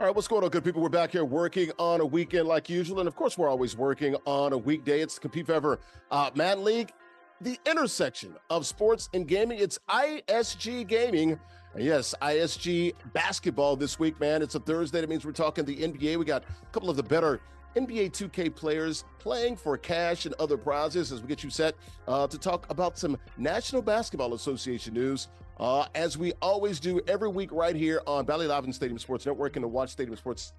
All right, what's going on, good people? We're back here working on a weekend like usual. And of course, we're always working on a weekday. It's Compete Forever Madden League, the intersection of sports and gaming. It's ISG Gaming. And yes, ISG basketball this week, man. It's a Thursday. That means we're talking the NBA. We got a couple of the better NBA 2K players playing for cash and other prizes as we get you set to talk about some National Basketball Association news. As we always do every week right here on Valley Live and Stadium Sports Network and the Watch Stadium Sports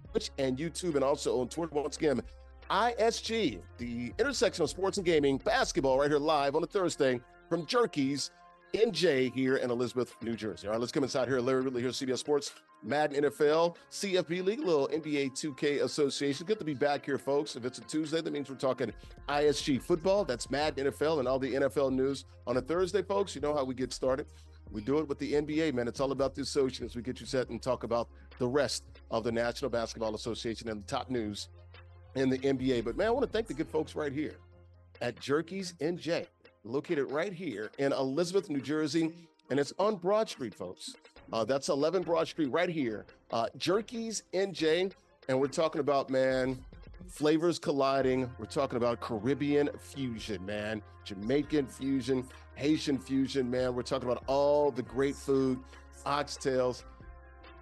Twitch and YouTube and also on Twitter. Once again, ISG, the intersection of sports and gaming, basketball right here live on a Thursday from Jerky's NJ here in Elizabeth, New Jersey. All right, let's come inside here. Larry Ridley here, CBS Sports, Madden NFL, CFB League, little NBA 2K Association. Good to be back here, folks. If it's a Tuesday, that means we're talking ISG football. That's Madden NFL and all the NFL news on a Thursday, folks. You know how we get started. We do it with the NBA, man. It's all about the association as we get you set and talk about the rest of the National Basketball Association and the top news in the NBA. But, man, I want to thank the good folks right here at Jerky's NJ, located right here in Elizabeth, New Jersey, and it's on Broad Street, folks. That's 11 Broad Street right here. Jerky's NJ, and we're talking about, man, flavors colliding. We're talking about Caribbean fusion, man, Jamaican fusion, Haitian fusion, man. We're talking about all the great food, oxtails,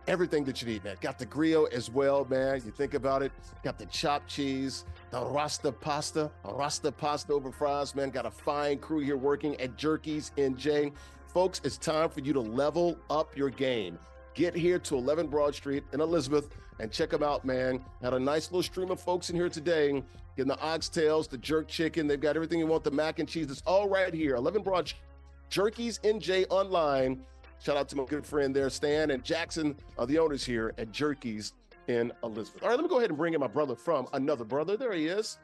everything that you need, man. Got the griot as well, man. You think about it. Got the chopped cheese, the rasta pasta over fries, man. Got a fine crew here working at Jerky's NJ. Folks, it's time for you to level up your game. Get here to 11 Broad Street in Elizabeth and check them out, man. Had a nice little stream of folks in here today. Getting the oxtails, the jerk chicken. They've got everything you want, the mac and cheese. It's all right here. 11 Broad Street, Jerky's NJ online. Shout out to my good friend there, Stan and Jackson, the owners here at Jerky's in Elizabeth. All right, let me go ahead and bring in my brother from another brother. There he is.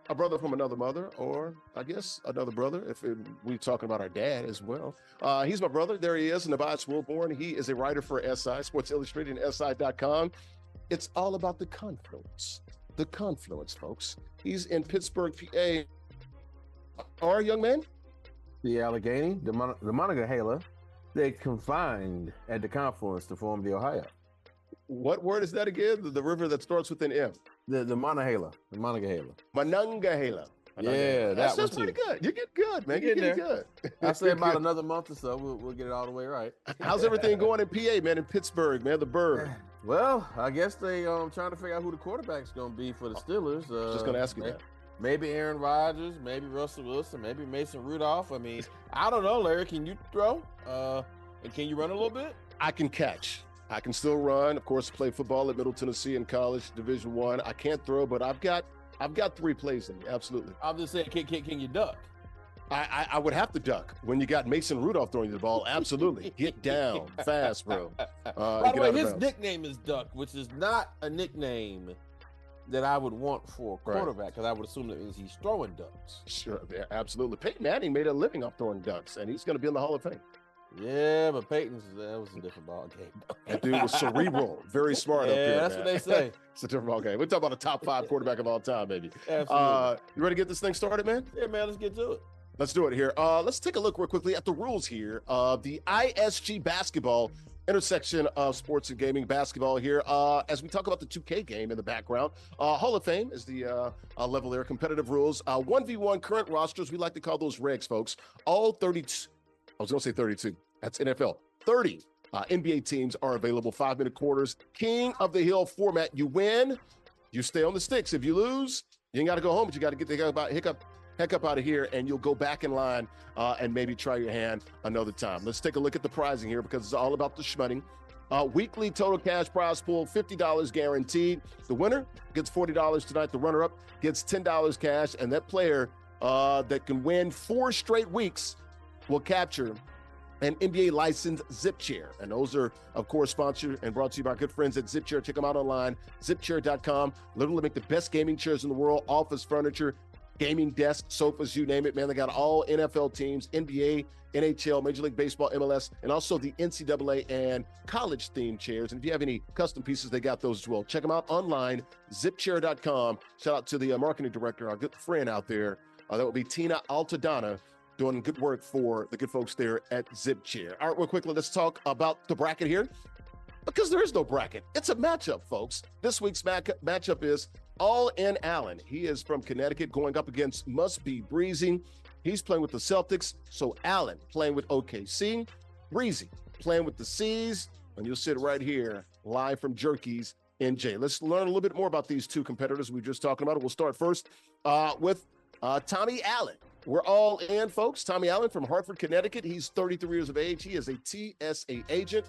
A brother from another mother, or I guess another brother, if we're talking about our dad as well. He's my brother. There he is, Nubyjas Wilborn. He is a writer for SI, Sports Illustrated, and SI.com. It's all about the confluence. The confluence, folks. He's in Pittsburgh, PA. Our young man? The Allegheny, the Monongahela, they confined at the confluence to form the Ohio. What word is that again? The river that starts with an M. The Monongahela, the Monongahela. Monongahela. Yeah, that's pretty good. You get good, man. You're getting good. I say about another month or so, we'll get it all the way right. How's everything going in PA, man? In Pittsburgh, man, the bird. Well, I guess they trying to figure out who the quarterback's going to be for the Steelers. Just going to ask you that. Maybe Aaron Rodgers, maybe Russell Wilson, maybe Mason Rudolph. I mean, I don't know, Larry. Can you throw? And can you run a little bit? I can catch. I can still run. Of course, play football at Middle Tennessee in college, Division I. I can't throw, but I've got 3 plays in me. Absolutely. I'm just saying, can you duck? I would have to duck when you got Mason Rudolph throwing the ball. Absolutely. Get down fast, bro. By the way, his nickname is Duck, which is not a nickname that I would want for a quarterback, because I would assume that means he's throwing ducks. Sure, yeah, absolutely. Peyton Manning made a living off throwing ducks, and he's going to be in the Hall of Fame. Yeah, but that was a different ball game. That dude was cerebral, very smart up here. Yeah, that's what they say. It's a different ball game. We're talking about a top 5 quarterback of all time, maybe. Absolutely. You ready to get this thing started, man? Yeah, man, let's get to it. Let's do it here. Let's take a look real quickly at the rules here. The ISG basketball intersection of sports and gaming basketball here. As we talk about the 2K game in the background, Hall of Fame is the level there. Competitive rules, 1v1 current rosters. We like to call those regs, folks. All 32. I was going to say 32. That's NFL. 30 NBA teams are available. 5-minute quarters. King of the Hill format. You win, you stay on the sticks. If you lose, you ain't got to go home, but you got to get the heck up out of here, and you'll go back in line and maybe try your hand another time. Let's take a look at the pricing here, because it's all about the shmoney. Weekly total cash prize pool, $50 guaranteed. The winner gets $40 tonight. The runner-up gets $10 cash, and that player that can win 4 straight weeks will capture an NBA licensed Zip Chair. And those are, of course, sponsored and brought to you by our good friends at Zip Chair. Check them out online, zipchair.com. Literally make the best gaming chairs in the world, office furniture, gaming desks, sofas, you name it, man. They got all NFL teams, NBA, NHL, Major League Baseball, MLS, and also the NCAA and college-themed chairs. And if you have any custom pieces, they got those as well. Check them out online, zipchair.com. Shout out to the marketing director, our good friend out there. That would be Tina Altadonna, doing good work for the good folks there at Zip Chair. All right, real quickly, let's talk about the bracket here. Because there is no bracket. It's a matchup, folks. This week's matchup is AllInAllen. He is from Connecticut going up against MustBeReezy. He's playing with the Celtics. So Allen playing with OKC. Breezy playing with the C's. And you'll sit right here live from Jerky's NJ. Let's learn a little bit more about these two competitors we were just talking about. We'll start first with Tommy Allen. We're all in, folks. Tommy Allen from Hartford, Connecticut. He's 33 years of age. He is a TSA agent.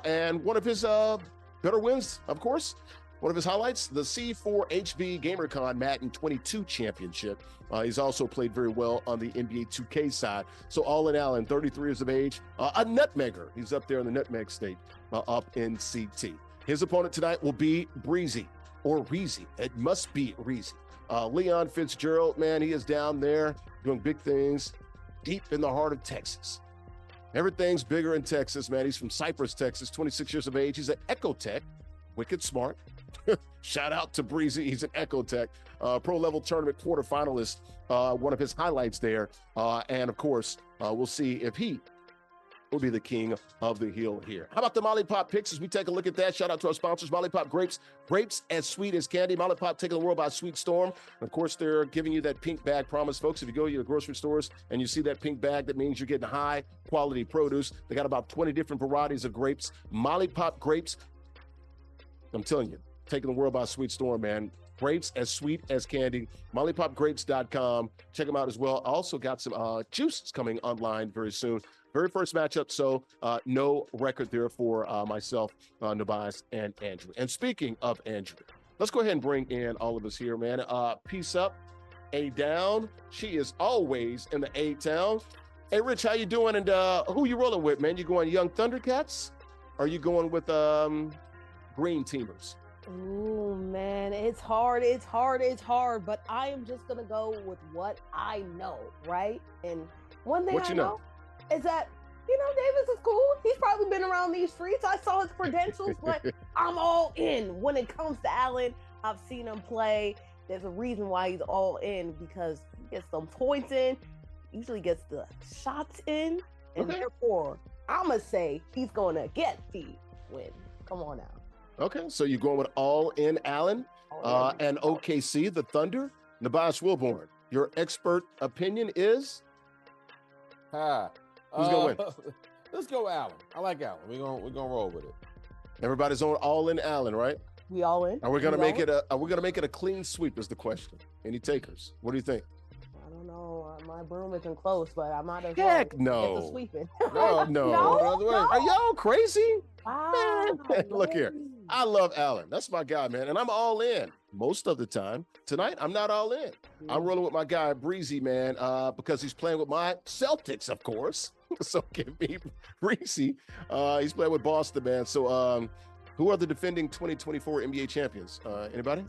And one of his better wins, of course, one of his highlights, the C4HB GamerCon Madden 22 championship. He's also played very well on the NBA 2K side. So AllInAllen, 33 years of age, a nutmegger. He's up there in the nutmeg state, up in CT. His opponent tonight will be Breezy, or Reezy. It must be Reezy. Leon Fitzgerald, man, he is down there doing big things deep in the heart of Texas. Everything's bigger in Texas, man. He's from Cypress, Texas, 26 years of age. He's an Ecotech, wicked smart. Shout out to Breezy. He's an Ecotech, pro level tournament quarterfinalist. One of his highlights there. And of course, we'll see if he will be the king of the hill here. How about the Molly Pop picks as we take a look at that? Shout out to our sponsors, Molly Pop Grapes. Grapes as sweet as candy. Molly Pop taking the world by sweet storm. And of course, they're giving you that pink bag promise, folks. If you go to your grocery stores and you see that pink bag, that means you're getting high quality produce. They got about 20 different varieties of grapes. Molly Pop Grapes, I'm telling you, taking the world by sweet storm, man. Grapes as sweet as candy. MollyPopGrapes.com. Check them out as well. Also got some juices coming online very soon. Very first matchup, so no record there for myself, Nubyjas, and Andrea. And speaking of Andrea, let's go ahead and bring in all of us here, man. Peace up, A down. She is always in the A town. Hey, Rich, how you doing? And who you rolling with, man? You going Young Thundercats? Or are you going with Green Teamers? Ooh, man, it's hard, but I am just gonna go with what I know, right? And one thing I know is that, Davis is cool. He's probably been around these streets. I saw his credentials, but I'm all in when it comes to Allen. I've seen him play. There's a reason why he's all in, because he gets some points in, usually gets the shots in, and therefore, I'm going to say he's going to get the win. Come on now. Okay, so you're going with AllInAllen and OKC, the Thunder. Nubyjas Wilborn, your expert opinion is? Who's going to win? Let's go Allen. I like Allen. We're gonna roll with it. Everybody's on AllInAllen, right? We all in. Are we gonna make it a clean sweep? Is the question. Any takers? What do you think? I don't know. My broom isn't close, but I might as well get the sweeping. No. Are y'all crazy? Wow. Man, look here. I love Allen. That's my guy, man. And I'm all in most of the time. Tonight, I'm not all in. I'm rolling with my guy, Breezy, man, because he's playing with my Celtics, of course. So give me Breezy. He's playing with Boston, man. So who are the defending 2024 NBA champions? Anybody?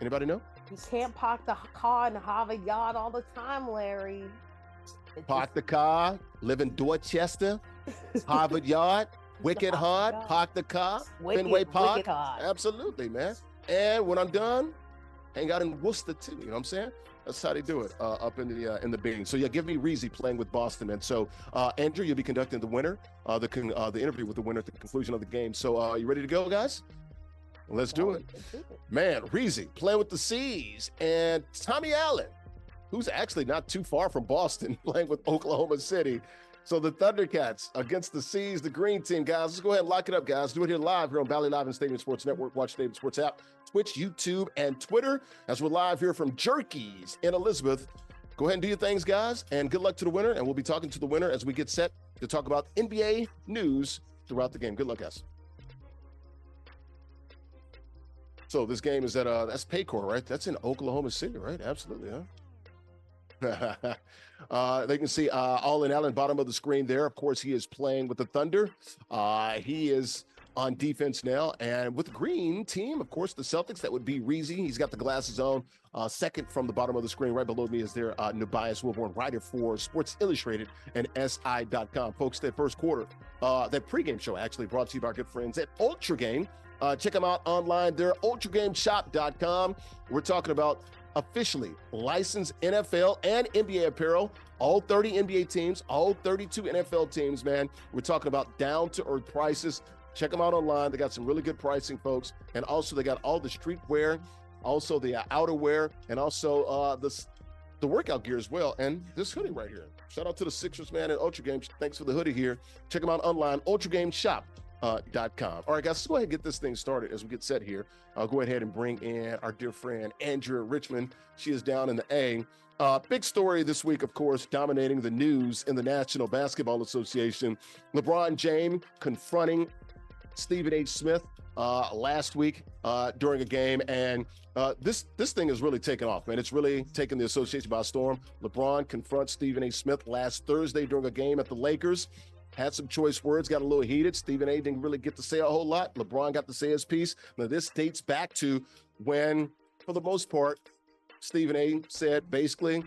Anybody know? You can't park the car in the Harvard Yard all the time, Larry. Park the car, live in Dorchester, Harvard Yard. Wicked hard, park the car, Fenway Park. Absolutely, man. And when I'm done, hang out in Worcester too. You know what I'm saying? That's how they do it up in the Bing. So yeah, give me Reezy playing with Boston. And so Andrew, you'll be conducting the winner, the interview with the winner at the conclusion of the game. So you ready to go, guys? Let's do it. Man, Reezy playing with the C's, and Tommy Allen, who's actually not too far from Boston, playing with Oklahoma City. So the Thundercats against the C's, the green team, guys. Let's go ahead and lock it up, guys. Do it here live here on Valley Live and Stadium Sports Network. Watch Stadium Sports app, Twitch, YouTube, and Twitter. As we're live here from Jerky's in Elizabeth. Go ahead and do your things, guys, and good luck to the winner. And we'll be talking to the winner as we get set to talk about NBA news throughout the game. Good luck, guys. So this game is at, that's Paycor, right? That's in Oklahoma City, right? Absolutely, huh? They can see AllInAllen, bottom of the screen there. Of course, he is playing with the Thunder. He is on defense now. And with the green team, of course, the Celtics, that would be Reezy. He's got the glasses on. Second from the bottom of the screen, right below me is there Nubyjas Wilborn, writer for Sports Illustrated and SI.com. Folks, that first quarter, that pregame show actually brought to you by our good friends at Ultra Game. Check them out online there, ultragameshop.com. We're talking about officially licensed NFL and NBA apparel, all 30 NBA teams, all 32 NFL teams, man. We're talking about down-to-earth prices, Check them out online. They got some really good pricing, folks. And also they got all the streetwear, also the outerwear, and also the workout gear as well. And this hoodie right here. Shout out to the Sixers, man, and Ultra Games. Thanks for the hoodie here. Check them out online, ultragameshop.com. All right, guys, let's go ahead and get this thing started as we get set here. I'll go ahead and bring in our dear friend, Andrea Richmond. She is down in the A. Big story this week, of course, dominating the news in the National Basketball Association. LeBron James confronting Stephen H. Smith last week during a game, and this thing has really taken off, man. It's really taken the association by storm. LeBron confronts Stephen A. Smith last Thursday during a game at the Lakers. Had some choice words, got a little heated. Stephen A. didn't really get to say a whole lot. LeBron got to say his piece. Now, this dates back to when, for the most part, Stephen A. said, basically,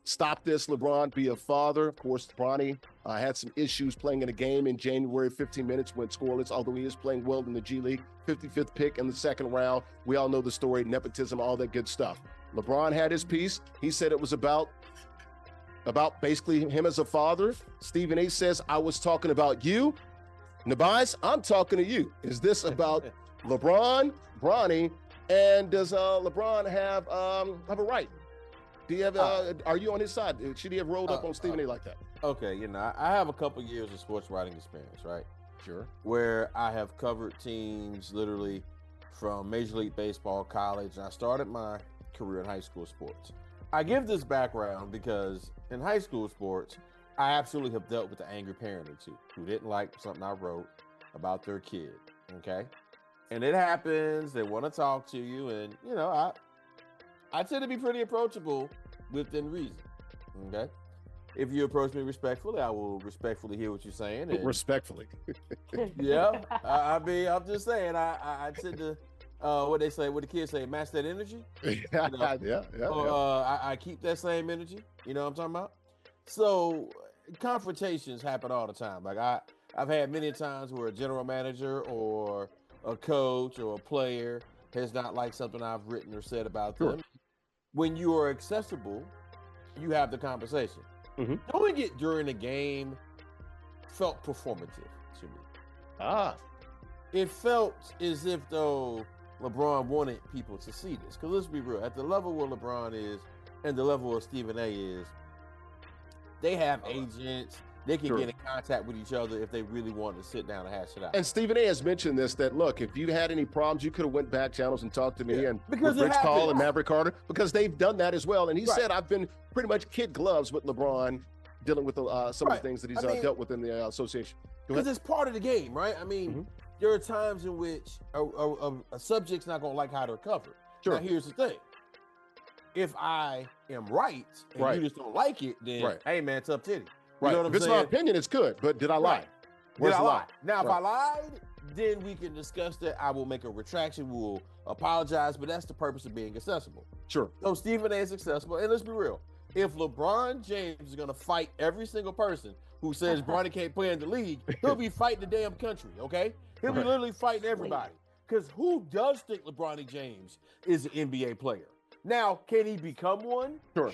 stop this, LeBron, be a father. Of course, Bronny had some issues playing in a game in January. 15 minutes went scoreless, although he is playing well in the G League. 55th pick in the second round. We all know the story, nepotism, all that good stuff. LeBron had his piece. He said it was about basically him as a father. Stephen A. says, I was talking about you. Nubyjas, I'm talking to you. Is this about LeBron, Bronny, and does LeBron have a right? Do you have? Are you on his side? Should he have rolled up on Stephen A. like that? Okay, I have a couple years of sports writing experience, right? Sure. Where I have covered teams literally from Major League Baseball, college, and I started my career in high school sports. I give this background because in high school sports, I absolutely have dealt with an angry parent or two who didn't like something I wrote about their kid, okay? And it happens, they want to talk to you, and, I tend to be pretty approachable within reason, okay? If you approach me respectfully, I will respectfully hear what you're saying. And, respectfully. Yeah, I'm just saying, I tend to, what the kids say, match that energy. Yeah. I keep that same energy, you know what I'm talking about? So confrontations happen all the time. Like I've had many times where a general manager or a coach or a player has not liked something I've written or said about them. When you are accessible, you have the conversation. Mm-hmm. Doing it during the game felt performative to me. It felt as if though LeBron wanted people to see this. Because let's be real, at the level where LeBron is and the level where Stephen A. is, they have agents. They can get in contact with each other if they really want to sit down and hash it out. And Stephen A. has mentioned this, that, look, if you had any problems, you could have went back channels and talked to me and with Rich Paul and Maverick Carter, because they've done that as well. And he said, I've been pretty much kid gloves with LeBron dealing with some of the things that he's dealt with in the association. Because it's part of the game, right? I mean, there are times in which a subject's not going to like how they're covered. Now, here's the thing. If I am right and you just don't like it, then, hey, man, tough titty. You know what I'm saying? If it's my opinion, it's good, but did I lie? Where's the lie? Now, if I lied, then we can discuss that. I will make a retraction. We'll apologize, but that's the purpose of being accessible. Sure. So Stephen A. is accessible, and let's be real. If LeBron James is going to fight every single person who says Bronny can't play in the league, he'll be fighting the damn country, okay? He'll be literally fighting everybody. Because who does think LeBron James is an NBA player? Now, can he become one? Sure.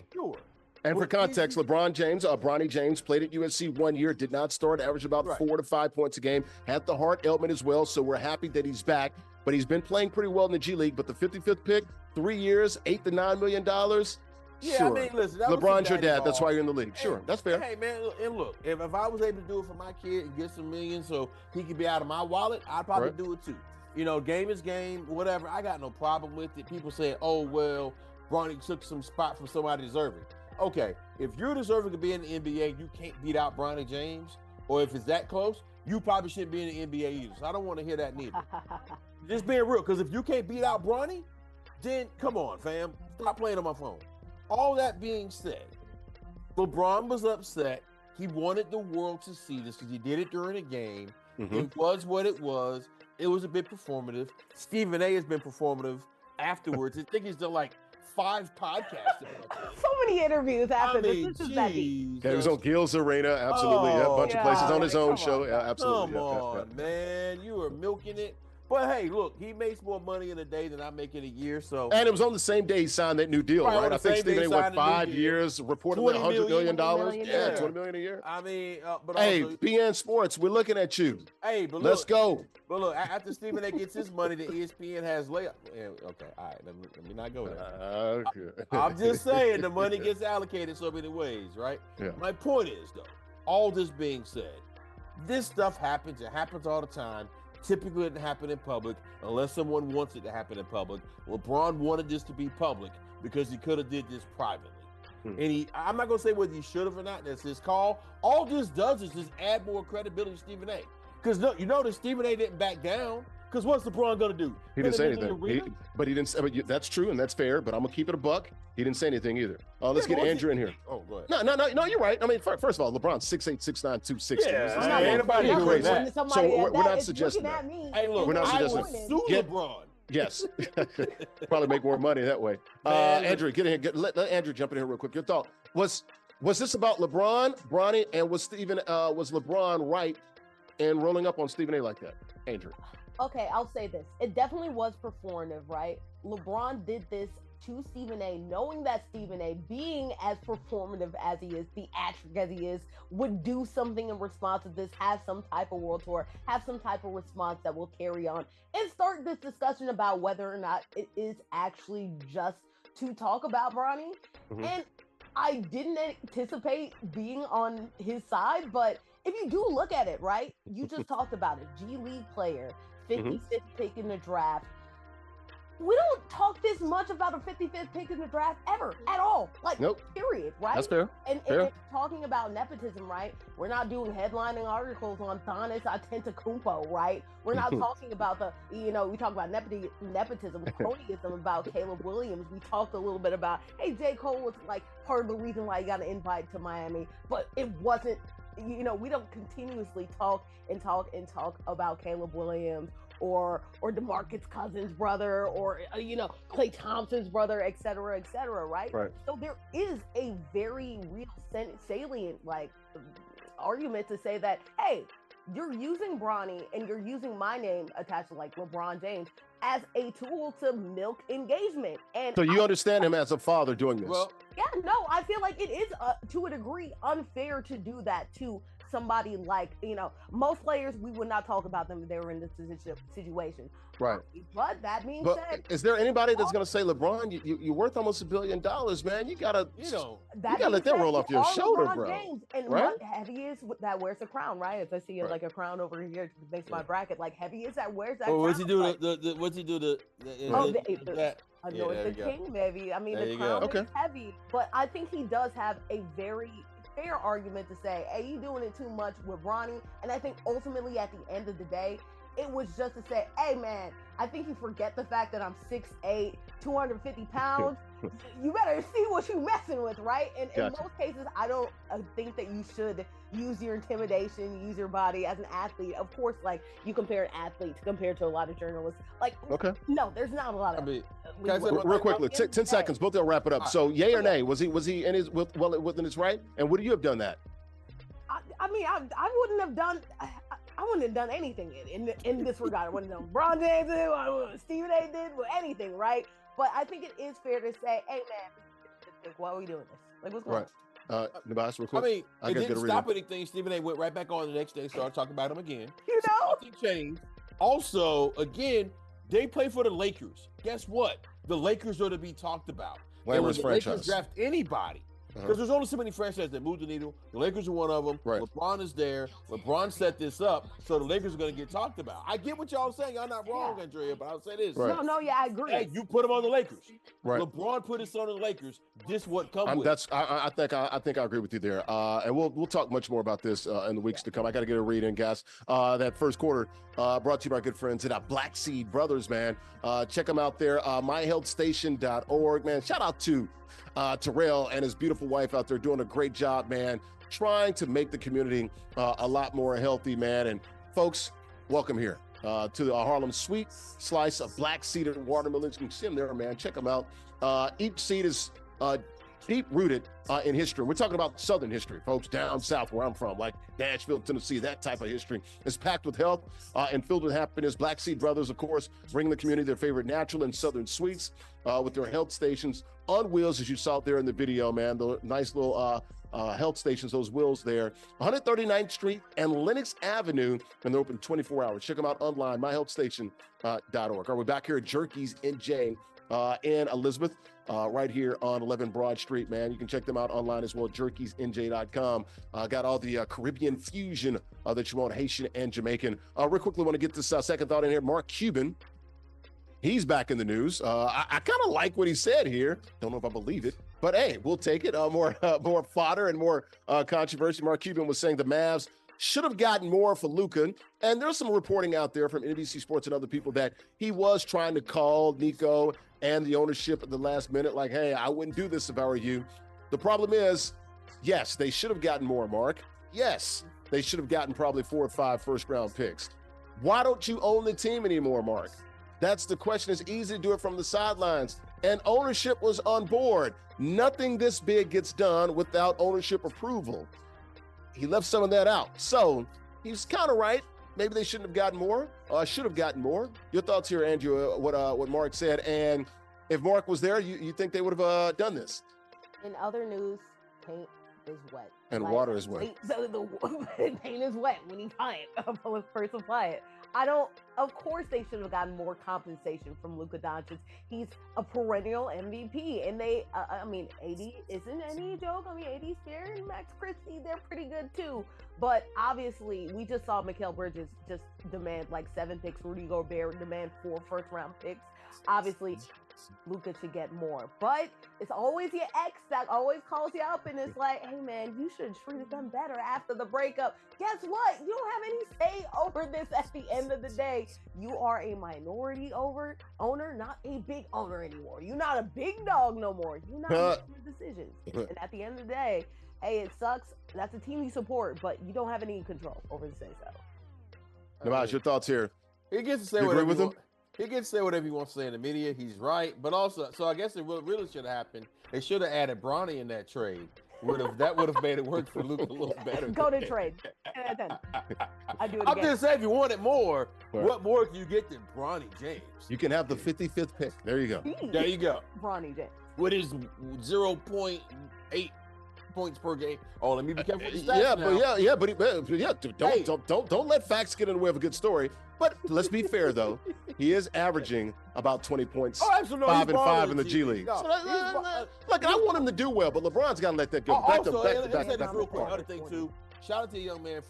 And for context, LeBron James, Bronny James, played at USC 1 year, did not start, averaged about 4 to 5 points a game, had the heart ailment as well, so we're happy that he's back. But he's been playing pretty well in the G League. But the 55th pick, 3 years, $8 to $9 million. Yeah, sure. I mean, listen. LeBron's your dad. That's why you're in the league. Sure, that's fair. Hey, man, and look, if I was able to do it for my kid and get some millions so he could be out of my wallet, I'd probably do it too. Game is game, whatever. I got no problem with it. People say, oh, well, Bronny took some spot from somebody deserving. Okay, if you're deserving to be in the NBA, you can't beat out Bronny James, or if it's that close, you probably shouldn't be in the NBA either. So I don't want to hear that neither. Just being real, because if you can't beat out Bronny, then come on, fam. Stop playing on my phone. All that being said, LeBron was upset. He wanted the world to see this because he did it during a game. It was what it was. It was a bit performative. Stephen A. has been performative afterwards. I think he's done like 5 podcasts. So many interviews after this. This is that deep. Yeah, he was on Gil's Arena, absolutely. A bunch of places on his own show. Yeah, absolutely. Come on, man. You are milking it. But hey, look, he makes more money in a day than I make in a year. So, and it was on the same day he signed that new deal, right? I think Stephen A. went 5 years, reportedly $100 million. Yeah, $20 million a year. I mean, but hey, also, BN Sports, we're looking at you. Hey, but let's go. But look, after Stephen A. gets his money, the ESPN has layup. Yeah, okay, all right, let me not go there. Okay. I'm just saying the money gets allocated so many ways, right? Yeah. My point is, though, all this being said, this stuff happens. It happens all the time. Typically, it doesn't happen in public unless someone wants it to happen in public. LeBron wanted this to be public because he could have did this privately. And I'm not going to say whether he should have or not. That's his call. All this does is just add more credibility to Stephen A. Because you notice Stephen A. didn't back down. Because what's LeBron going to do? He didn't say anything. But he didn't. But that's true, and that's fair. But I'm gonna keep it a buck. He didn't say anything either. Let's get Andrew in here. Oh, go ahead. No. You're right. I mean, first of all, LeBron's 6'8", 6'9", 260. Yeah, anybody crazy. So we're not suggesting that. Hey, look, we're not suggesting sue LeBron. Yes, probably make more money that way. Andrew, get in here. Let Andrew jump in here real quick. Your thought was this about LeBron, Bronny, and was LeBron right in rolling up on Stephen A. like that? Andrew. Okay, I'll say this. It definitely was performative, right? LeBron did this to Stephen A., knowing that Stephen A., being as performative as he is, theatric as he is, would do something in response to this, have some type of world tour, have some type of response that will carry on, and start this discussion about whether or not it is actually just to talk about Bronny. And I didn't anticipate being on his side, but if you do look at it, right, you just talked about it, G League player, 55th pick in the draft. We don't talk this much about a 55th pick in the draft ever, at all. Like, period, right? That's fair. And talking about nepotism, right? We're not doing headlining articles on Giannis Antetokounmpo, right? We're not talking about we talk about nepotism, cronyism about Caleb Williams. We talked a little bit about, hey, J. Cole was like part of the reason why he got an invite to Miami, but it wasn't, we don't continuously talk about Caleb Williams or DeMarcus Cousins' brother or Klay Thompson's brother, et cetera, right? So there is a very real salient argument to say that, hey, you're using Bronny and you're using my name attached to like LeBron James as a tool to milk engagement. And so you understand him as a father doing this? Well, yeah, no, I feel like it is to a degree unfair to do that to somebody like, most players, we would not talk about them if they were in this situation. Right. But that being said, is there anybody that's going to say, LeBron, you're worth almost $1 billion, man. You gotta, let that roll off your shoulder, bro. James, and Heavy is that wears the crown, right? As I see like a crown over here next to my bracket, like Heavy is that wears that crown. What's he do? What's he do? Anoint the king, maybe. I mean, the crown is heavy, but I think he does have a very fair argument to say, hey, you doing it too much with Bronny. And I think ultimately at the end of the day, it was just to say, hey, man, I think you forget the fact that I'm 6'8", 250 pounds. You better see what you're messing with, right? And in most cases, I don't think that you should use your intimidation, use your body as an athlete. Of course, like, you compare an athlete compared to a lot of journalists. Like, no, there's not a lot of... real quickly, 10 seconds, both of y'all wrap it up. So, yay or nay? Was he in his within his right? And would you have done that? I mean, I wouldn't have done... I wouldn't have done anything in this regard. I wouldn't have done LeBron James did, what Stephen A. did, anything, right? But I think it is fair to say, hey, man, why are we doing this? Like, what's going on? Nubyjas, real quick. I mean, it didn't stop anything. Stephen A. went right back on the next day, started talking about him again. Nothing changed. Also, again, they play for the Lakers. Guess what? The Lakers are to be talked about. Glamorous franchise. Lakers draft anybody. Because there's only so many franchises that move the needle. The Lakers are one of them. Right. LeBron is there. LeBron set this up, so the Lakers are going to get talked about. I get what y'all saying. Y'all not wrong, Andrea, but I'll say this. Right. No, I agree. Hey, you put him on the Lakers. Right. LeBron put his son on the Lakers. This what comes with. I think I agree with you there. And we'll talk much more about this in the weeks to come. I got to get a read in, guys. That first quarter brought to you by our good friends at Black Seed Brothers, man. Check them out there. myhealthstation.org, man. Shout out to Terrell and his beautiful wife out there doing a great job, man, trying to make the community a lot more healthy, man. And folks, welcome here to the Harlem sweet slice of black seeded watermelons. You can see them there, man. Check them out. Each seed is deep-rooted in history. We're talking about Southern history, folks, down south where I'm from, like Nashville, Tennessee, that type of history. It's packed with health and filled with happiness. Black Seed Brothers, of course, bring the community their favorite natural and Southern sweets with their health stations on wheels, as you saw there in the video, man. The nice little health stations, those wheels there. 139th Street and Lenox Avenue, and they're open 24 hours. Check them out online, myhealthstation.org. All right, we're back here at Jerky's NJ in Elizabeth, right here on 11 Broad Street, man. You can check them out online as well, jerkysnj.com. Got all the Caribbean fusion that you want, Haitian and Jamaican. Real quickly, want to get this second thought in here. Mark Cuban, he's back in the news. I kind of like what he said here. Don't know if I believe it, but hey, we'll take it. More fodder and more controversy. Mark Cuban was saying the Mavs should have gotten more for Luka. And there's some reporting out there from NBC Sports and other people that he was trying to call Nico and the ownership at the last minute, like, hey, I wouldn't do this if I were you. The problem is, yes, they should have gotten more, Mark. Yes, they should have gotten probably 4 or 5 first-round picks. Why don't you own the team anymore, Mark? That's the question. It's easy to do it from the sidelines. And ownership was on board. Nothing this big gets done without ownership approval. He left some of that out. So he's kind of right. Maybe they shouldn't have gotten more. Should have gotten more. Your thoughts here, Andrea, what Mark said. And if Mark was there, you think they would have done this? In other news, paint is wet. And water is wet. The paint is wet when you buy it. When first apply it. Of course they should have gotten more compensation from Luka Doncic. He's a perennial MVP. And they, AD isn't any joke. AD Spear and Max Christie, they're pretty good too. But obviously, we just saw Mikal Bridges just demand like 7 picks. Rudy Gobert demand 4 first-round picks. Obviously, Luka should get more. But it's always your ex that always calls you up and it's like, hey, man, you should have treated them better after the breakup. Guess what? You don't have any say over this at the end of the day. You are a minority owner, not a big owner anymore. You're not a big dog no more. You're not making the decisions. And at the end of the day, hey, it sucks. That's a team you support, but you don't have any control over the say-so. Nubyjas, your thoughts here? He gets to say whatever he wants. He gets to say whatever he wants to say in the media. He's right, but also, so I guess it really should have happened. They should have added Bronny in that trade. That would have made it work for Luka a little better. Go to trade. I do it I'm just saying, if you wanted more, what more can you get than Bronny James? You can have the 55th pick. There you go. There you go. Bronny James. With his 0.8 points per game. Oh, let me be careful with the stats don't let facts get in the way of a good story. But let's be fair, though. He is averaging about 20 points, 5 and 5 in the G League. No, look, I want him to do well, but LeBron's got to let that go. Another thing, too. Shout out to the young man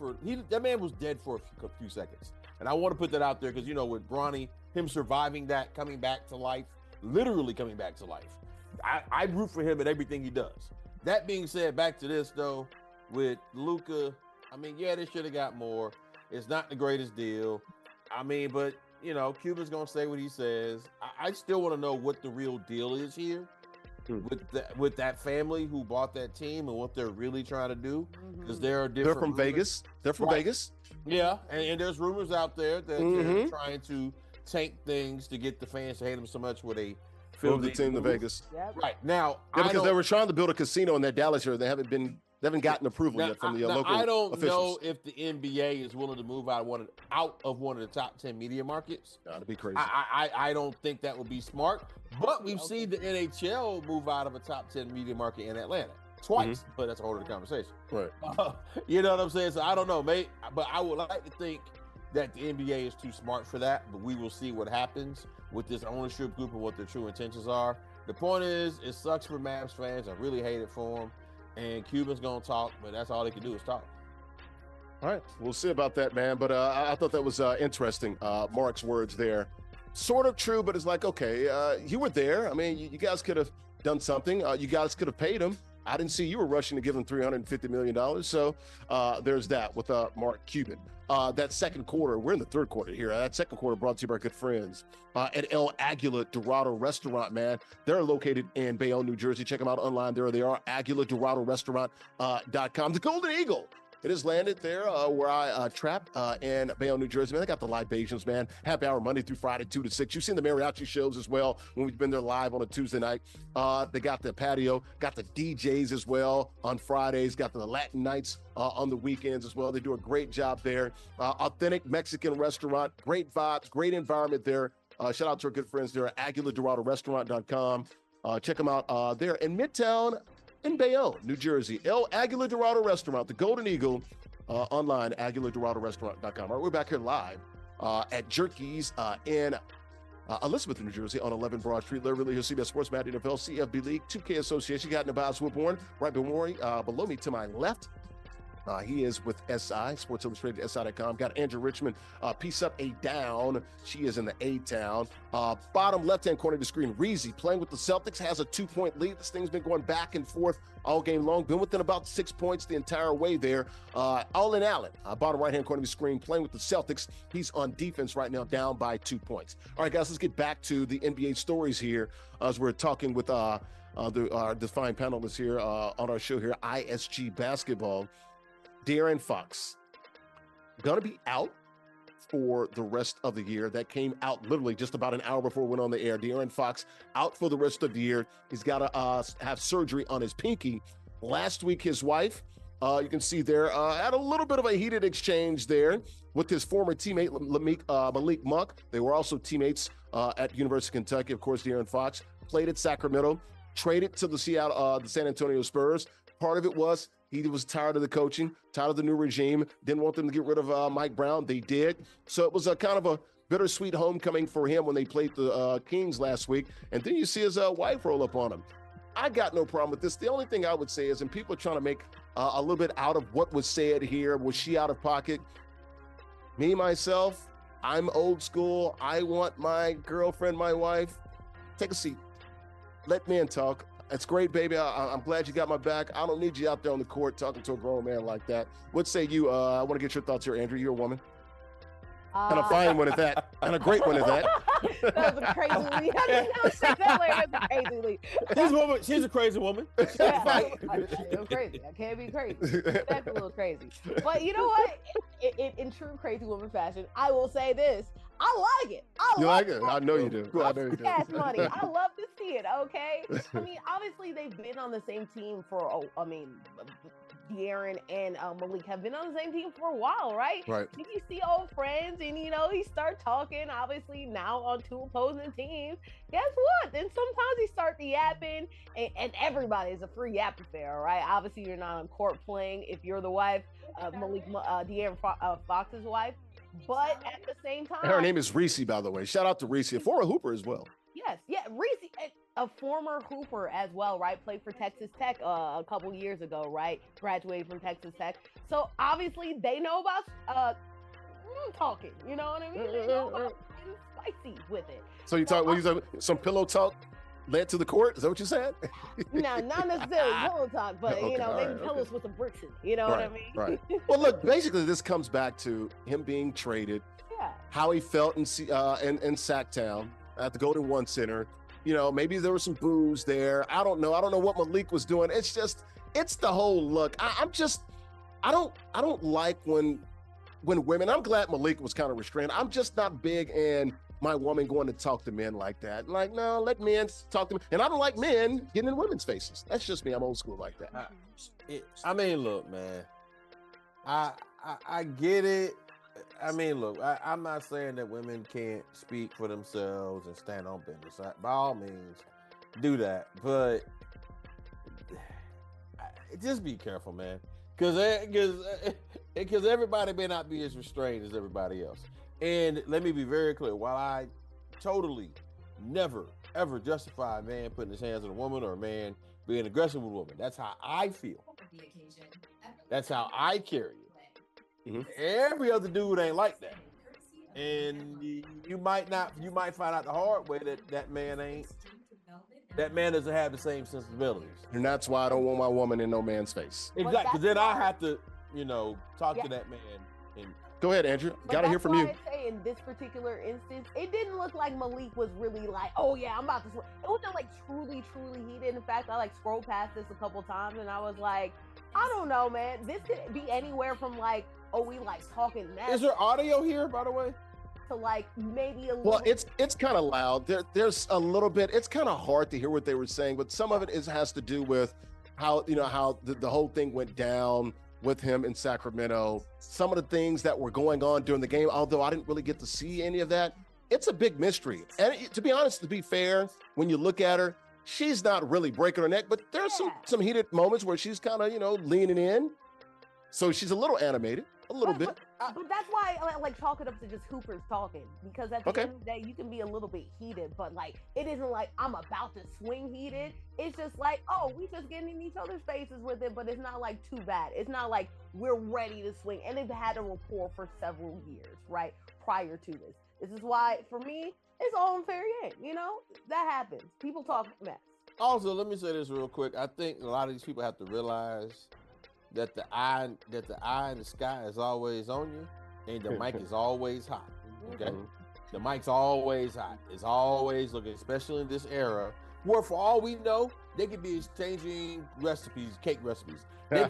that man was dead for a few seconds. And I want to put that out there because, with Bronny, him surviving that, coming back to life, literally coming back to life. I root for him at everything he does. That being said, back to this, though, with Luka, they should have got more. It's not the greatest deal. But, Cuban's going to say what he says. I still want to know what the real deal is here with that family who bought that team and what they're really trying to do. Because there are different They're from Vegas. They're from Vegas. Yeah, and there's rumors out there that they're trying to tank things to get the fans to hate them so much where they move the team to Vegas. Yep. Right. Now, because they were trying to build a casino in that Dallas area. They haven't gotten approval yet from the local I don't officials. know if the NBA is willing to move out of one of the top 10 media markets. That'd be crazy. I don't think that would be smart. But we've seen the NHL move out of a top 10 media market in Atlanta twice. But that's a whole other conversation. Right. You know what I'm saying? So I don't know, mate. But I would like to think that the NBA is too smart for that. But we will see what happens with this ownership group and what their true intentions are. The point is, it sucks for Mavs fans. I really hate it for them. And Cuban's going to talk, but that's all they can do is talk. All right. We'll see about that, man. But I thought that was interesting. Mark's words there. Sort of true, but it's like, okay, you were there. You guys could have done something. You guys could have paid him. I didn't see you were rushing to give him $350 million. So there's that with Mark Cuban. That second quarter, we're in the third quarter here. That second quarter brought to you by our good friends at El Aguila Dorado Restaurant, man. They're located in Bayonne, New Jersey. Check them out online. There they are, AguilaDoradoRestaurant.com. The Golden Eagle It has landed there where I trap in Bayonne, New Jersey. Man, they got the libations, man. Happy hour Monday through Friday, 2 to 6. You've seen the mariachi shows as well when we've been there live on a Tuesday night. They got the patio, got the DJs as well on Fridays, got the Latin nights on the weekends as well. They do a great job there. Authentic Mexican restaurant, great vibes, great environment there. Shout out to our good friends there at AguilarDoradoRestaurant.com. Check them out there in Midtown in Bayonne, New Jersey. El Aguilar Dorado Restaurant, the Golden Eagle, online, AguilarDoradoRestaurant.com. All right, we're back here live at Jerky's in Elizabeth, New Jersey on 11 Broad Street. Larry Ridley here, CBS Sports, Madden NFL, CFB League, 2K Association. You got Nubyjas, Wilborn right below me to my left. He is with SI, Sports Illustrated, SI.com. Got Andrea Richmond, piece up a down. She is in the A-town. Bottom left-hand corner of the screen, Reezy playing with the Celtics, has a 2-point lead. This thing's been going back and forth all game long. Been within about 6 points the entire way there. AllInAllen, bottom right-hand corner of the screen, playing with the Celtics. He's on defense right now, down by 2 points. All right, guys, let's get back to the NBA stories here as we're talking with our fine panelists here on our show here, ISG Basketball. De'Aaron Fox gonna be out for the rest of the year. That came out literally just about an hour before we went on the air. De'Aaron Fox out for the rest of the year. He's got to have surgery on his pinky. Last week, his wife, you can see there, had a little bit of a heated exchange there with his former teammate, Malik Monk. They were also teammates at University of Kentucky. Of course, De'Aaron Fox played at Sacramento, traded to the San Antonio Spurs. Part of it was he was tired of the coaching, tired of the new regime, didn't want them to get rid of Mike Brown. They did. So it was a kind of a bittersweet homecoming for him when they played the Kings last week. And then you see his wife roll up on him. I got no problem with this. The only thing I would say is, and people are trying to make a little bit out of what was said here. Was she out of pocket? Me, myself, I'm old school. I want my girlfriend, my wife. Take a seat. Let men talk. It's great, baby. I'm glad you got my back. I don't need you out there on the court talking to a grown man like that. What say you? I want to get your thoughts here, Andrea. You're a woman. And a fine one at that. And a great one at that. That was a crazy lead. I didn't know say that way. That's a crazy lead. She's a crazy woman. Yeah, I'm crazy. I can't be crazy. That's a little crazy. But you know what? In true crazy woman fashion, I will say this. I like it. You like it? I know you do. I know you do. Cash money. I love to see it, okay? I mean, obviously, they've been on the same team for, De'Aaron and Malik have been on the same team for a while, right? Right. And you see old friends and, you start talking, obviously, now on two opposing teams. Guess what? Then sometimes he start the yapping, and everybody is a free yap affair, right? Obviously, you're not on court playing if you're the wife of De'Aaron Fox's wife. But at the same time, her name is Reese, by the way. Shout out to Reese, a former Hooper as well. Yes, yeah, Reese, a former Hooper as well, right? Played for Texas Tech a couple years ago, right? Graduated from Texas Tech. So obviously they know about talking. You know what I mean? They know about getting spicy with it. So you talk? What you talking? Some pillow talk led to the court? Is that what you said? No, not necessarily pillow talk, but okay, maybe pillows with some bricks in it. You know what I mean? Right. Well, look, basically this comes back to him being traded. Yeah. How he felt in Sacktown at the Golden One Center. Maybe there was some booze there. I don't know. I don't know what Malik was doing. It's the whole look. I don't like when women. I'm glad Malik was kind of restrained. I'm just not big in my woman going to talk to men like that. Like, no, let men talk to me. And I don't like men getting in women's faces. That's just me. I'm old school like that. I mean, look, man. I get it. I mean, look, I'm not saying that women can't speak for themselves and stand on business. By all means, do that. But just be careful, man. Because everybody may not be as restrained as everybody else. And let me be very clear. While I totally never, ever justify a man putting his hands on a woman or a man being aggressive with a woman, that's how I feel. That's how I carry it. Mm-hmm. Every other dude ain't like that. And you might find out the hard way that man doesn't have the same sensibilities. And that's why I don't want my woman in no man's face. Exactly. Because then I have to, talk to that man. And go ahead, Andrew. Gotta hear from you. I say in this particular instance, it didn't look like Malik was really like, oh yeah, I'm about to. It wasn't like truly heated. In fact, I scrolled past this a couple times and I was like, I don't know, man. This could be anywhere from like, oh, we like talking mess. Is there audio here, by the way? To like maybe a little. Well, it's kind of loud. There's a little bit. It's kind of hard to hear what they were saying, but some of it has to do with how the whole thing went down with him in Sacramento. Some of the things that were going on during the game, although I didn't really get to see any of that. It's a big mystery. And to be honest, to be fair, when you look at her, she's not really breaking her neck, but there's some heated moments where she's kind of, leaning in. So she's a little animated, a little bit. But that's why I like chalk it up to just hoopers talking, because at the end of the day, you can be a little bit heated, but like, it isn't like I'm about to swing heated. It's just like, oh, we just getting in each other's faces with it, but it's not like too bad. It's not like we're ready to swing. And they've had a rapport for several years, right? Prior to this. This is why, for me, it's all in fair game. That happens. People talk mess. Also, let me say this real quick. I think a lot of these people have to realize that the eye in the sky is always on you, and the mic is always hot. Okay, the mic's always hot. It's always looking, especially in this era, where for all we know, they could be exchanging recipes, cake recipes. They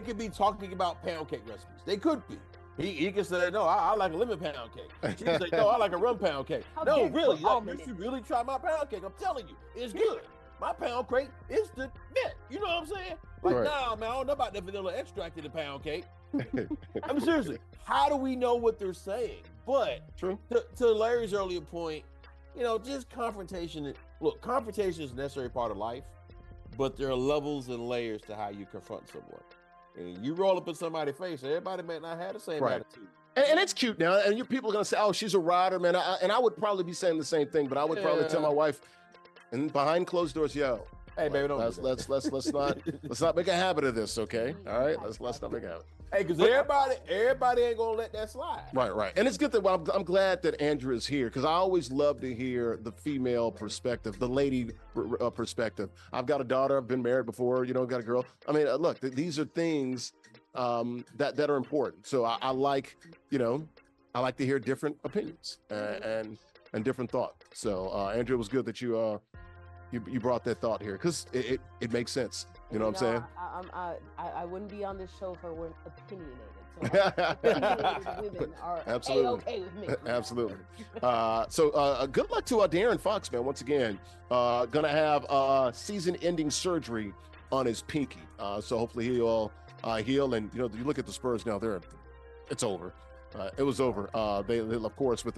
could be talking about pound cake recipes. They could be. He can say, no, I like a lemon pound cake. She can say, no, I like a rum pound cake. No, really, you should really try my pound cake. I'm telling you, it's good. My pound cake is the net. You know what I'm saying? Like, nah, man, I don't know about the vanilla extract in the pound cake. I mean, seriously, how do we know what they're saying? But to Larry's earlier point, just confrontation. Look, confrontation is a necessary part of life, but there are levels and layers to how you confront someone. And you roll up in somebody's face, everybody may not have the same attitude. And it's cute now. And people are going to say, oh, she's a rider, man. And I would probably be saying the same thing, but I would probably tell my wife, and behind closed doors, yo, hey, baby, let's not make a habit of this, okay? All right, let's not make a habit. Hey, because everybody ain't gonna let that slide. Right. And it's good that I'm glad that Andrea is here, because I always love to hear the female perspective, the lady perspective. I've got a daughter. I've been married before. Got a girl. I mean, look, these are things that are important. So I like to hear different opinions and different thought. So Andrea, it was good that you brought that thought here, because it makes sense. You know what I'm saying? I wouldn't be on this show if I weren't opinionated. So opinionated women are A-okay with me. Absolutely. So good luck to De'Aaron Fox, man. Once again, gonna have season-ending surgery on his pinky. So hopefully he'll heal. And you look at the Spurs now; it's over. It was over. They of course with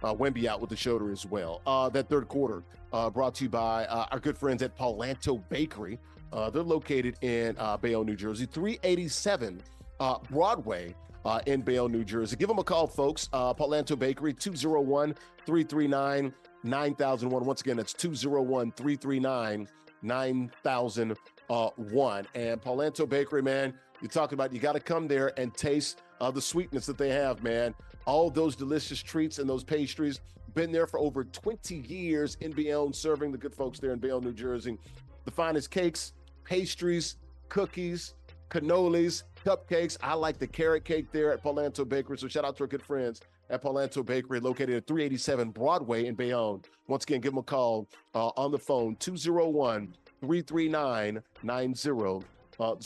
Wemby out with the shoulder as well. That third quarter brought to you by our good friends at Paulanto Bakery. They're located in Bayonne, New Jersey, 387 Broadway in Bayonne, New Jersey. Give them a call, folks. Paulanto Bakery, 201-339-9001. Once again, that's 201-339-9001. And Paulanto Bakery, man, you're talking about, you got to come there and taste the sweetness that they have, man. All those delicious treats and those pastries. Been there for over 20 years in Bayonne, serving the good folks there in Bayonne, New Jersey. The finest cakes, pastries, cookies, cannolis, cupcakes. I like the carrot cake there at Paulanto Bakery. So shout out to our good friends at Paulanto Bakery, located at 387 Broadway in Bayonne. Once again, give them a call on the phone, 201-339-9001. Or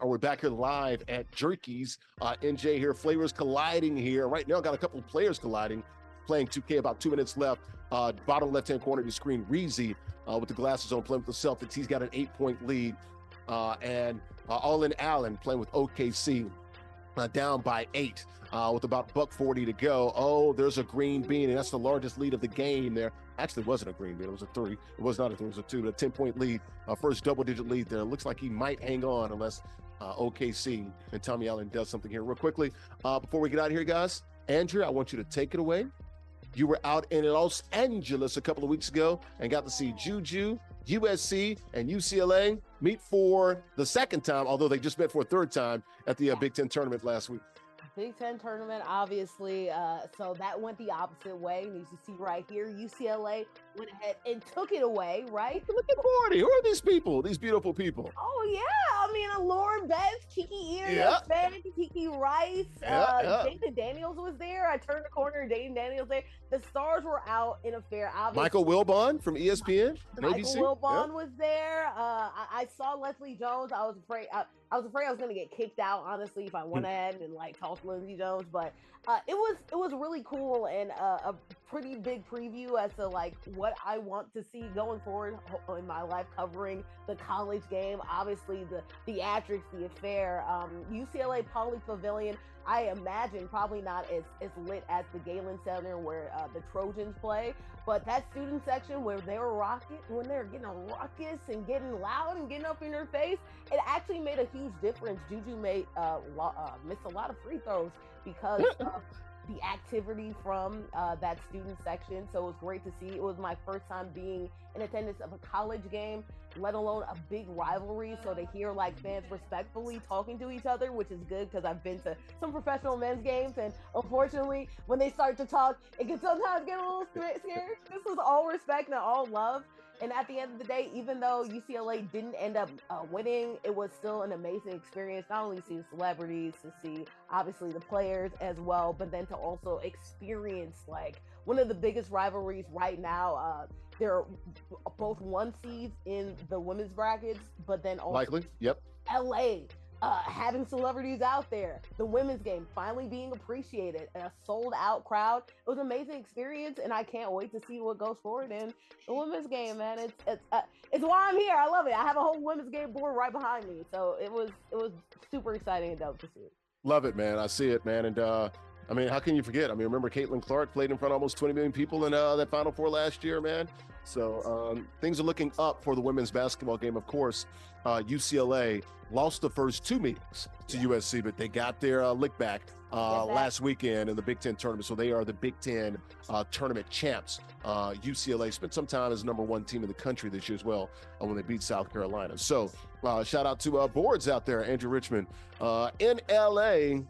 we're back here live at Jerky's. NJ here, flavors colliding here. Right now, got a couple of players colliding, playing 2K, about 2 minutes left. Bottom left-hand corner of your screen, Reezy with the glasses on, playing with the Celtics. He's got an 8-point lead. And AllInAllen playing with OKC, down by 8 with about $1.40 to go. Oh, there's a green bean, and that's the largest lead of the game there. Actually, it wasn't a green bean. It was a 3. It was not a 3. It was a 2. But a 10-point lead, first double-digit lead there. Looks like he might hang on unless OKC and Tommy Allen does something here. Real quickly, before we get out of here, guys, Andrea, I want you to take it away. You were out in Los Angeles a couple of weeks ago and got to see Juju, USC, and UCLA meet for the second time, although they just met for a third time at the Big Ten tournament last week. Big Ten tournament, obviously. So that went the opposite way. And as you see right here, UCLA went ahead and took it away, right? Look at 40. Who are these people? These beautiful people. Oh, yeah. I mean, Lauren Betts, Kiki Ear, Kiki Rice, Jaden Daniels was there. I turned the corner, Jaden Daniels there. The stars were out in a fair. Obviously. Michael Wilborn from ESPN and Michael ABC. Wilborn was there. I saw Leslie Jones. I was afraid I was going to get kicked out, honestly, if I went ahead and like talked to Lindsey Jones. But it was really cool and a pretty big preview as to like what I want to see going forward in my life covering the college game. Obviously, the theatrics, the affair, UCLA Poly Pavilion. I imagine probably not as lit as the Galen Center where the Trojans play, but that student section where they were when they were getting a ruckus and getting loud and getting up in their face, it actually made a huge difference. Juju missed a lot of free throws because of the activity from that student section. So it was great to see. It was my first time being in attendance of a college game, let alone a big rivalry. So to hear like fans respectfully talking to each other, which is good because I've been to some professional men's games, and unfortunately when they start to talk, it can sometimes get a little scared. This was all respect and all love. And at the end of the day, even though UCLA didn't end up winning, it was still an amazing experience, not only to see the celebrities, to see obviously the players as well, but then to also experience like one of the biggest rivalries right now. They're both 1 seeds in the women's brackets, but then also likely, yep. LA having celebrities out there, the women's game finally being appreciated, a sold out crowd. It was an amazing experience, and I can't wait to see what goes forward in the women's game, man. It's why I'm here. I love it. I have a whole women's game board right behind me, so it was super exciting and dope to see. Love it, man. I see it, man. And I mean, how can you forget? I mean, remember Caitlin Clark played in front of almost 20 million people in that Final Four last year, man. So things are looking up for the women's basketball game. Of course, UCLA lost the first 2 meetings to USC, but they got their lick back last weekend in the Big Ten tournament. So they are the Big Ten tournament champs. UCLA spent some time as number 1 team in the country this year as well when they beat South Carolina. So shout out to boards out there, Andrew Richmond in LA.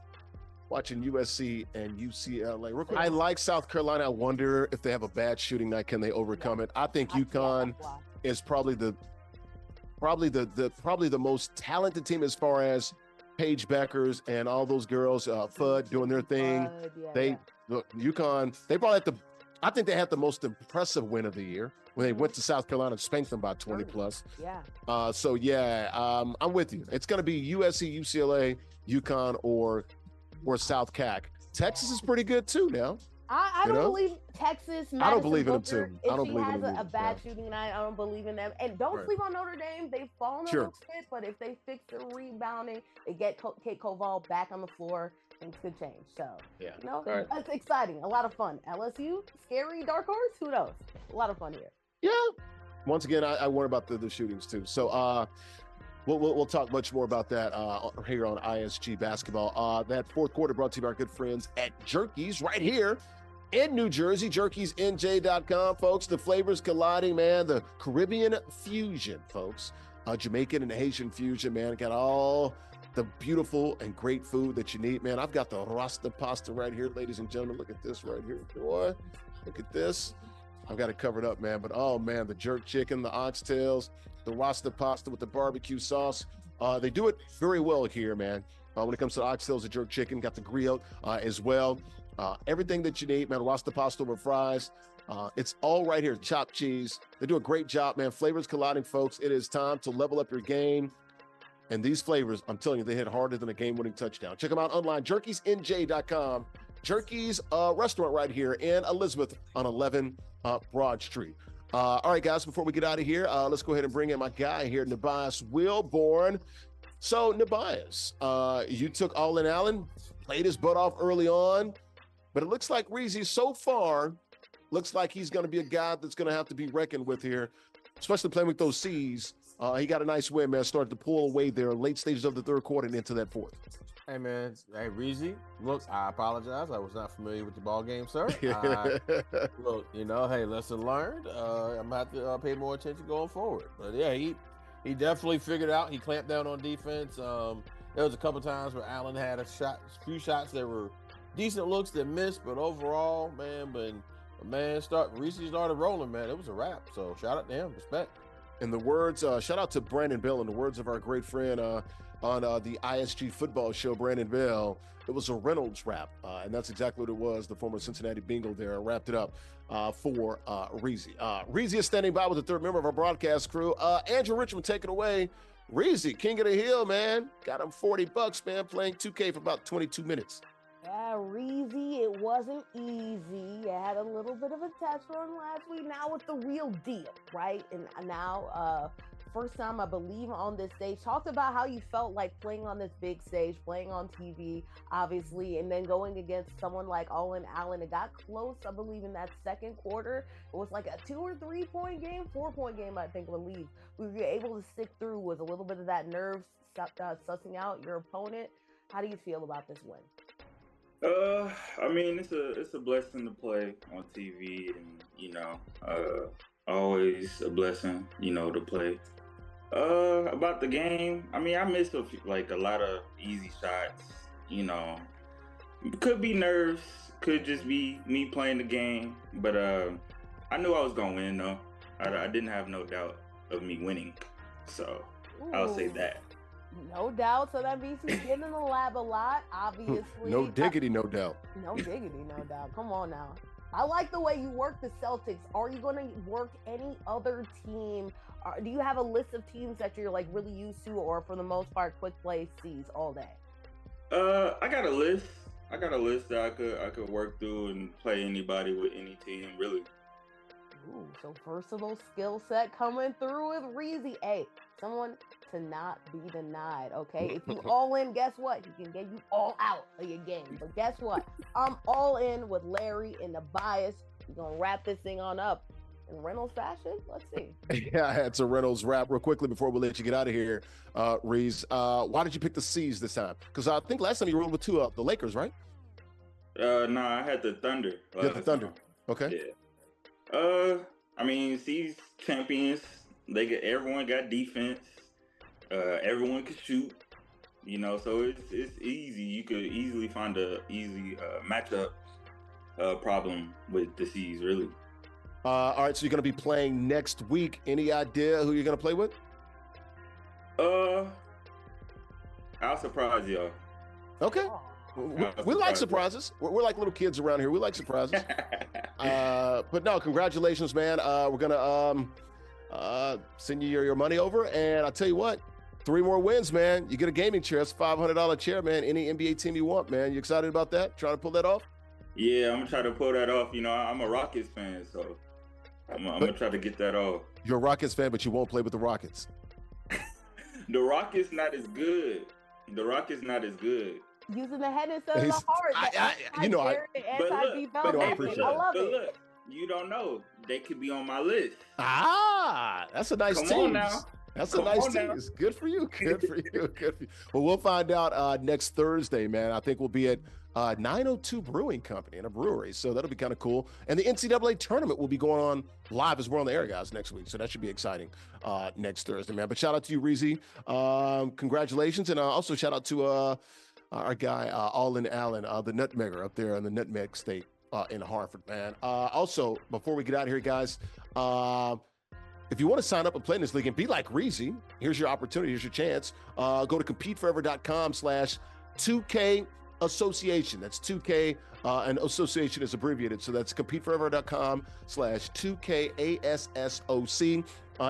Watching USC and UCLA. Real quick, I like South Carolina. I wonder if they have a bad shooting night, can they overcome it? I think UConn is probably the most talented team as far as Paige Beckers and all those girls, Fudd doing their thing. Look, UConn, they probably I think they had the most impressive win of the year when they went to South Carolina and spanked them by 20 plus. I'm with you. It's going to be USC, UCLA, UConn, or South CAC. Texas is pretty good too now. I don't believe Texas. I don't believe in them too. If she has a bad shooting night, I don't believe in them. And don't sleep on Notre Dame. They've fallen a little bit, but if they fix the rebounding, they get Kate Koval back on the floor, things could change. So, that's exciting. A lot of fun. LSU, scary dark horse? Who knows? A lot of fun here. Yeah. Once again, I worry about the shootings too. So, We'll talk much more about that here on ISG Basketball. That fourth quarter brought to you by our good friends at Jerky's right here in New Jersey, jerkysnj.com, folks. The flavors colliding, man. The Caribbean fusion, folks. Jamaican and Haitian fusion, man. Got all the beautiful and great food that you need, man. I've got the Rasta pasta right here, ladies and gentlemen. Look at this right here, boy. Look at this. I've got it covered up, man. But, oh, man, the jerk chicken, the oxtails, the Rasta pasta with the barbecue sauce. They do it very well here, man. When it comes to the oxtails, the jerk chicken, got the grill as well. Everything that you need, man. Rasta pasta with fries. It's all right here. Chopped cheese. They do a great job, man. Flavors colliding, folks. It is time to level up your game. And these flavors, I'm telling you, they hit harder than a game-winning touchdown. Check them out online, jerkysnj.com. Jerky's restaurant right here in Elizabeth on 11 Broad Street. All right, guys, before we get out of here, let's go ahead and bring in my guy here, Nubyjas Wilborn. So, Nubyjas, you took AllInAllen, played his butt off early on, but it looks like Reezy so far looks like he's going to be a guy that's going to have to be reckoned with here, especially playing with those C's. He got a nice win, man, started to pull away there late stages of the third quarter and into that fourth. Hey, man. Hey, Reezy, look, I apologize. I was not familiar with the ball game, sir. Look, hey, lesson learned. I'm going to have to pay more attention going forward. But, yeah, he definitely figured out. He clamped down on defense. There was a couple times where Allen had a few shots that were decent looks that missed, but overall, man, when Reese started rolling, man, it was a wrap. So shout out to him, respect. In the words, shout out to Brandon Bell. In the words of our great friend on the ISG football show, Brandon Bell, it was a Reynolds wrap, and that's exactly what it was. The former Cincinnati Bengal there wrapped it up for Reezy. Reezy is standing by with the third member of our broadcast crew. Andrew Richmond, take it away. Reezy, king of the hill, man. Got him $40, man, playing 2K for about 22 minutes. Yeah, Reezy, it wasn't easy. I had a little bit of a test run last week. Now it's the real deal, right? And now, first time, I believe, on this stage. Talked about how you felt like playing on this big stage, playing on TV, obviously, and then going against someone like AllInAllen. It got close, I believe, in that second quarter. It was like a 2 or 3 point game, 4-point game, I think, I believe. We were able to stick through with a little bit of that nerves, sussing out your opponent. How do you feel about this win? I mean, it's a blessing to play on TV, and always a blessing, to play. About the game, I mean, I missed a lot of easy shots. Could be nerves, could just be me playing the game, but I knew I was gonna win though. I didn't have no doubt of me winning, so I'll say that. No doubt. So that means he's getting in the lab a lot, obviously. No diggity, no doubt. No diggity, no doubt. Come on now. I like the way you work the Celtics. Are you going to work any other team? Do you have a list of teams that you're like really used to, or for the most part, quick play C's all day? I got a list. That I could work through and play anybody with any team, really. Ooh, so versatile skill set coming through with Reezy. Hey, someone to not be denied, okay? If you all in, guess what? He can get you all out of your game. But guess what? I'm all in with Larry and the bias. We're going to wrap this thing on up in Reynolds fashion. Let's see. Yeah, it's a Reynolds wrap. Real quickly before we let you get out of here, Reese, why did you pick the C's this time? Because I think last time you rolled with the Lakers, right? No, I had the Thunder. You had the Thunder. Okay. Yeah. I mean, C's champions. Everyone got defense. Everyone could shoot. So it's easy. You could easily find a easy matchup problem with the C's, really. All right, so you're going to be playing next week. Any idea who you're going to play with? I'll surprise y'all. Okay. We like surprises. We're like little kids around here. We like surprises. But no, congratulations, man. We're going to send you your money over. And I'll tell you what, 3 more wins, man. You get a gaming chair. It's a $500 chair, man. Any NBA team you want, man. You excited about that? Trying to pull that off? Yeah, I'm going to try to pull that off. I'm a Rockets fan, so I'm going to try to get that off. You're a Rockets fan, but you won't play with the Rockets. The Rockets not as good. Using the head instead of the heart. I love it. Look, you don't know. They could be on my list. That's a nice team. Come on now. That's a nice team. Good for you. Good for you. Well, we'll find out next Thursday, man. I think we'll be at 902 Brewing Company in a brewery. So that'll be kind of cool. And the NCAA tournament will be going on live as we're on the air, guys, next week. So that should be exciting next Thursday, man. But shout out to you, Reezy. Congratulations. And also shout out to our guy, AllInAllen, the nutmegger up there in the Nutmeg State in Hartford, man. Also, before we get out of here, guys, if you want to sign up and play in this league and be like Reezy, here's your opportunity, here's your chance. Go to competeforever.com/2K Association. That's 2K, and association is abbreviated. So that's competeforever.com/2KASSOC.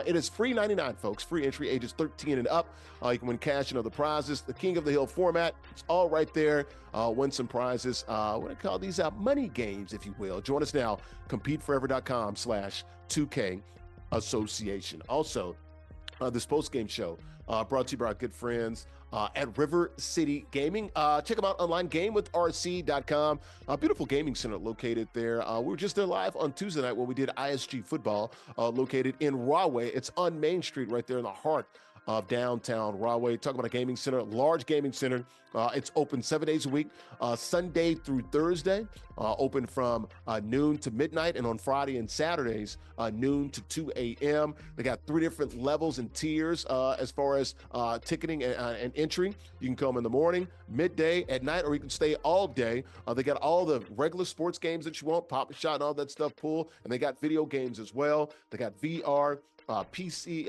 It is free 99, folks. Free entry, ages 13 and up. You can win cash and other prizes. The King of the Hill format. It's all right there. Win some prizes. What do I call these? Money games, if you will. Join us now. competeforever.com/2K Association. Also, this post-game show brought to you by our good friends at River City Gaming. Check them out online, gamewithrc.com. A beautiful gaming center located there. We were just there live on Tuesday night when we did ISG football, located in Rahway. It's on Main Street right there in the heart of downtown Rahway. Talk about a gaming center, large gaming center. It's open 7 days a week, Sunday through Thursday, open from noon to midnight, and on Friday and Saturdays, noon to 2 a.m. They got 3 different levels and tiers as far as ticketing and entry. You can come in the morning, midday, at night, or you can stay all day. They got all the regular sports games that you want, pop, shot, and all that stuff, pool, and they got video games as well. They got VR, PCs,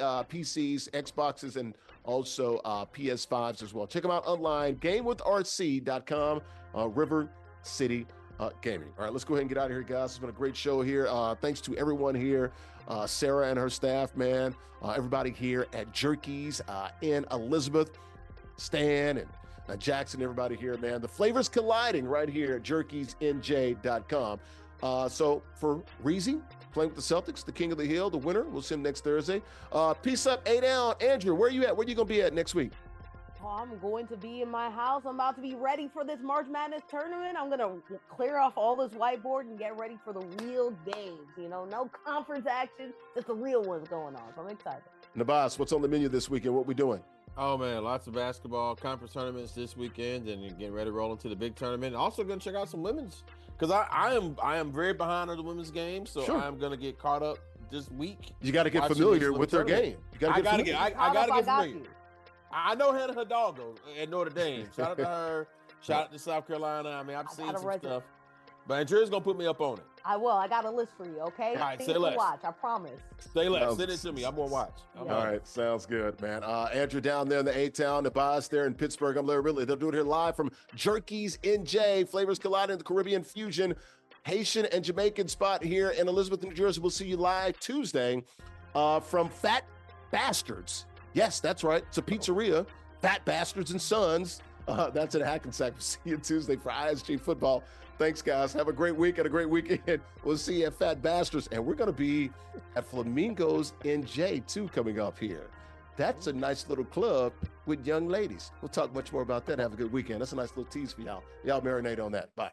Xboxes, and also PS5s as well. Check them out online, gamewithrc.com, River City Gaming. All right, let's go ahead and get out of here, guys. It's been a great show here. Thanks to everyone here, Sarah and her staff, man, everybody here at Jerky's in Elizabeth, Stan and Jackson, everybody here, man. The flavors colliding right here at jerkysnj.com. So for Reezy, playing with the Celtics, the king of the hill, the winner, we'll see him next Thursday. Peace up, A-Down. Andrew, where you at? Where you going to be at next week? Oh, I'm going to be in my house. I'm about to be ready for this March Madness tournament. I'm going to clear off all this whiteboard and get ready for the real games. You know, no conference action, just the real ones going on. So I'm excited. Nubyjas, what's on the menu this weekend? What we doing? Oh, man, lots of basketball conference tournaments this weekend and getting ready to roll into the big tournament. Also going to check out some women's because I am very behind on the women's game, so sure. I'm going to get caught up this week. You got to get familiar with their game. I got to get familiar. I know Hannah Hidalgo at Notre Dame. Shout out to her. Shout out to South Carolina. I mean, I've seen some stuff. But Andrea's going to put me up on it. I will. I got a list for you, okay? All right, say less. Watch, I promise. Say less. Send it to me. I'm going to watch. All right, sounds good, man. Andrew down there in the A-Town, Nubyjas there in Pittsburgh. I'm Larry Ridley. They'll do it here live from Jerky's NJ. Flavors colliding, the Caribbean fusion. Haitian and Jamaican spot here in Elizabeth, New Jersey. We'll see you live Tuesday from Fat Bastards. Yes, that's right. It's a pizzeria. Fat Bastards and Sons. That's in Hackensack. We'll see you Tuesday for ISG football. Thanks, guys. Have a great week and a great weekend. We'll see you at Fat Bastards. And we're going to be at Flamingos NJ, too, coming up here. That's a nice little club with young ladies. We'll talk much more about that. Have a good weekend. That's a nice little tease for y'all. Y'all marinate on that. Bye.